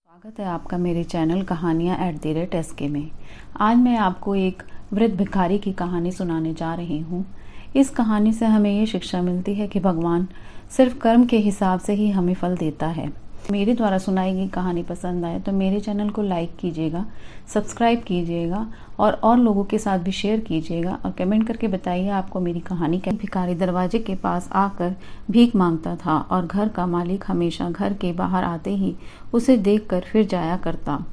स्वागत है आपका मेरे चैनल कहानियाँ @SK में। आज मैं आपको एक वृद्ध भिखारी की कहानी सुनाने जा रही हूँ। इस कहानी से हमें ये शिक्षा मिलती है कि भगवान सिर्फ कर्म के हिसाब से ही हमें फल देता है। मेरे द्वारा सुनाई गई कहानी पसंद आए तो मेरे चैनल को लाइक कीजिएगा, सब्सक्राइब कीजिएगा और लोगों के साथ भी शेयर कीजिएगा और कमेंट करके बताइए आपको मेरी कहानी कैसी। भिखारी दरवाजे के पास आकर भीख मांगता था और घर का मालिक हमेशा घर के बाहर आते ही उसे देखकर फिर जाया करता।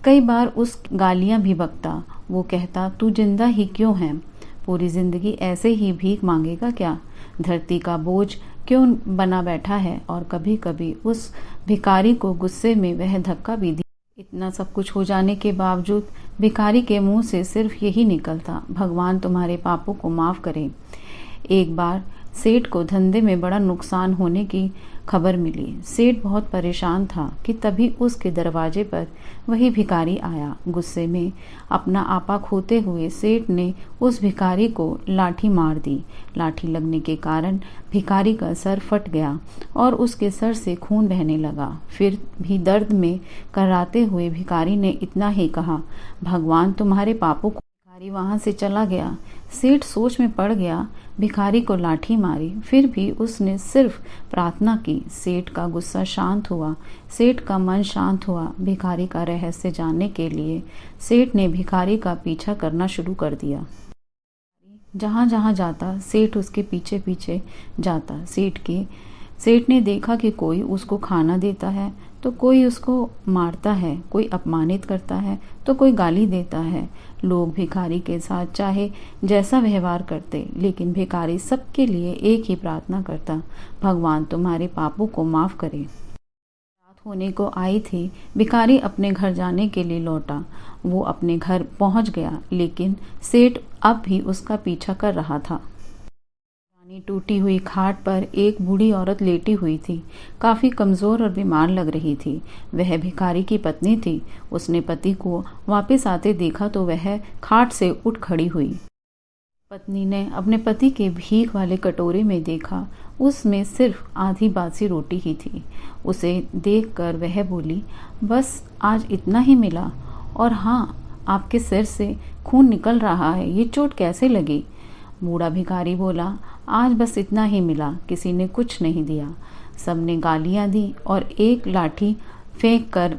कई बार उस गालियां भी बकता। वो कहता, तू जिंदा ही क्यों है? पूरी जिंदगी ऐसे ही भीख मांगेगा क्या? धरती का बोझ क्यों बना बैठा है? और कभी कभी उस भिखारी को गुस्से में वह धक्का भी दिया। इतना सब कुछ हो जाने के बावजूद भिखारी के मुंह से सिर्फ यही निकलता, भगवान तुम्हारे पापों को माफ करे। एक बार सेठ को धंधे में बड़ा नुकसान होने की खबर मिली। सेठ बहुत परेशान था कि तभी उसके दरवाजे पर वही भिखारी आया। गुस्से में अपना आपा खोते हुए सेठ ने उस भिखारी को लाठी मार दी। लाठी लगने के कारण भिखारी का सर फट गया और उसके सर से खून बहने लगा। फिर भी दर्द में कराहते हुए भिखारी ने इतना ही कहा, भगवान तुम्हारे पापों को। भिखारी वहां से चला गया। सेठ सोच में पड़ गया। भिखारी को लाठी मारी, फिर भी उसने सिर्फ प्रार्थना की। सेठ का गुस्सा शांत हुआ, सेठ का मन शांत हुआ। भिखारी का रहस्य जानने के लिए सेठ ने भिखारी का पीछा करना शुरू कर दिया। जहां जहां जाता सेठ उसके पीछे पीछे जाता। सेठ ने देखा कि कोई उसको खाना देता है तो कोई उसको मारता है, कोई अपमानित करता है तो कोई गाली देता है। लोग भिखारी के साथ चाहे जैसा व्यवहार करते, लेकिन भिखारी सबके लिए एक ही प्रार्थना करता, भगवान तुम्हारे पापों को माफ करे। रात होने को आई थी। भिखारी अपने घर जाने के लिए लौटा। वो अपने घर पहुंच गया, लेकिन सेठ अब भी उसका पीछा कर रहा था। टूटी हुई खाट पर एक बूढ़ी औरत लेटी हुई थी। काफी कमजोर और बीमार लग रही थी। वह भिखारी की पत्नी थी। उसने पति को वापस आते देखा तो वह खाट से उठ खड़ी हुई। पत्नी ने अपने पति के भीख वाले कटोरे में देखा, उसमें सिर्फ आधी बासी रोटी ही थी। उसे देखकर वह बोली, बस आज इतना ही मिला? और हाँ, आपके सिर से खून निकल रहा है, ये चोट कैसे लगी? बूढ़ा भिखारी बोला, आज बस इतना ही मिला, किसी ने कुछ नहीं दिया। सबने गालियां दी और एक लाठी फेंक कर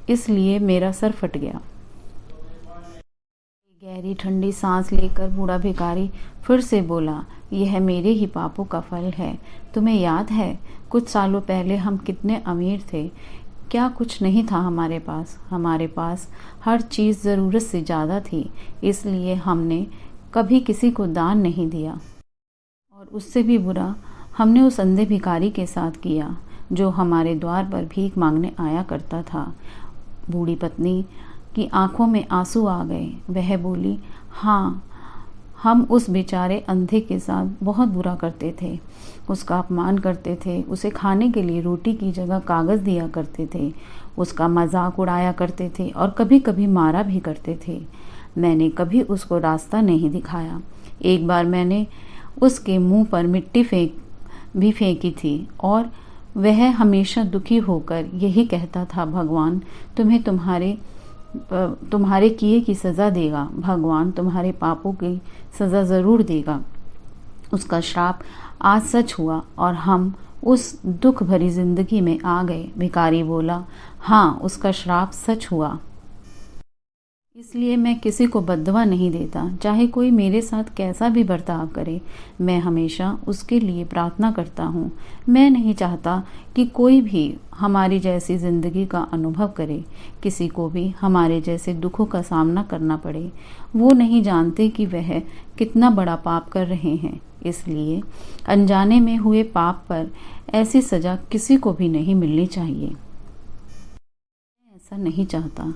इसलिए मेरा सर फट गया। गहरी ठंडी सांस लेकर बूढ़ा भिखारी फिर से बोला, यह मेरे ही पापों का फल है। तुम्हें याद है कुछ सालों पहले हम कितने अमीर थे? क्या कुछ नहीं था हमारे पास हर चीज जरूरत से ज्यादा थी, इसलिए हमने कभी किसी को दान नहीं दिया। और उससे भी बुरा हमने उस अंधे भिखारी के साथ किया जो हमारे द्वार पर भीख मांगने आया करता था। बूढ़ी पत्नी की आंखों में आंसू आ गए। वह बोली, हाँ, हम उस बेचारे अंधे के साथ बहुत बुरा करते थे। उसका अपमान करते थे, उसे खाने के लिए रोटी की जगह कागज दिया करते थे, उसका मजाक उड़ाया करते थे और कभी कभी मारा भी करते थे। मैंने कभी उसको रास्ता नहीं दिखाया। एक बार मैंने उसके मुंह पर मिट्टी भी फेंकी थी और वह हमेशा दुखी होकर यही कहता था, भगवान तुम्हें तुम्हारे किए की सजा देगा, भगवान तुम्हारे पापों की सजा जरूर देगा। उसका श्राप आज सच हुआ और हम उस दुख भरी जिंदगी में आ गए। भिखारी बोला, हाँ, उसका श्राप सच हुआ। इसलिए मैं किसी को बद्दुआ नहीं देता, चाहे कोई मेरे साथ कैसा भी बर्ताव करे। मैं हमेशा उसके लिए प्रार्थना करता हूँ। मैं नहीं चाहता कि कोई भी हमारी जैसी जिंदगी का अनुभव करे, किसी को भी हमारे जैसे दुखों का सामना करना पड़े। वो नहीं जानते कि वह कितना बड़ा पाप कर रहे हैं, इसलिए अनजाने में हुए पाप पर ऐसी सजा किसी को भी नहीं मिलनी चाहिए। मैं ऐसा नहीं चाहता।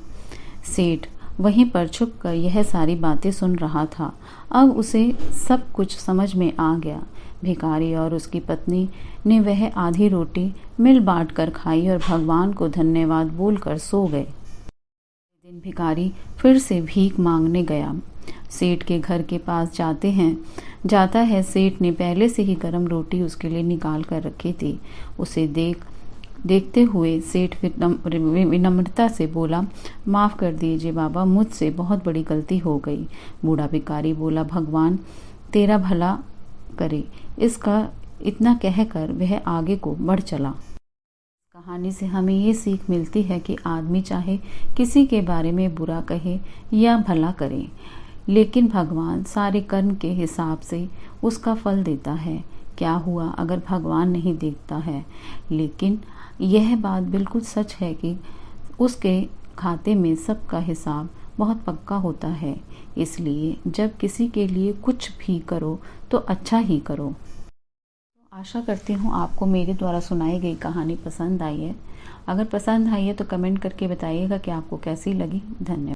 सेठ वहीं पर छुपकर यह सारी बातें सुन रहा था। अब उसे सब कुछ समझ में आ गया। भिखारी और उसकी पत्नी ने वह आधी रोटी मिल बांट कर खाई और भगवान को धन्यवाद बोलकर सो गए। दिन भिखारी फिर से भीख मांगने गया। सेठ के घर के पास जाता है। सेठ ने पहले से ही गर्म रोटी उसके लिए निकाल कर रखी थी। उसे देख देखते हुए सेठ विनम्रता से बोला, माफ़ कर दीजिए बाबा, मुझसे बहुत बड़ी गलती हो गई। बूढ़ा भिखारी बोला, भगवान तेरा भला करे। इसका इतना कहकर वह आगे को बढ़ चला। कहानी से हमें ये सीख मिलती है कि आदमी चाहे किसी के बारे में बुरा कहे या भला करे, लेकिन भगवान सारे कर्म के हिसाब से उसका फल देता है। क्या हुआ अगर भगवान नहीं देखता है? लेकिन यह बात बिल्कुल सच है कि उसके खाते में सबका हिसाब बहुत पक्का होता है। इसलिए जब किसी के लिए कुछ भी करो तो अच्छा ही करो। आशा करती हूँ आपको मेरे द्वारा सुनाई गई कहानी पसंद आई है। अगर पसंद आई है तो कमेंट करके बताइएगा कि आपको कैसी लगी। धन्यवाद।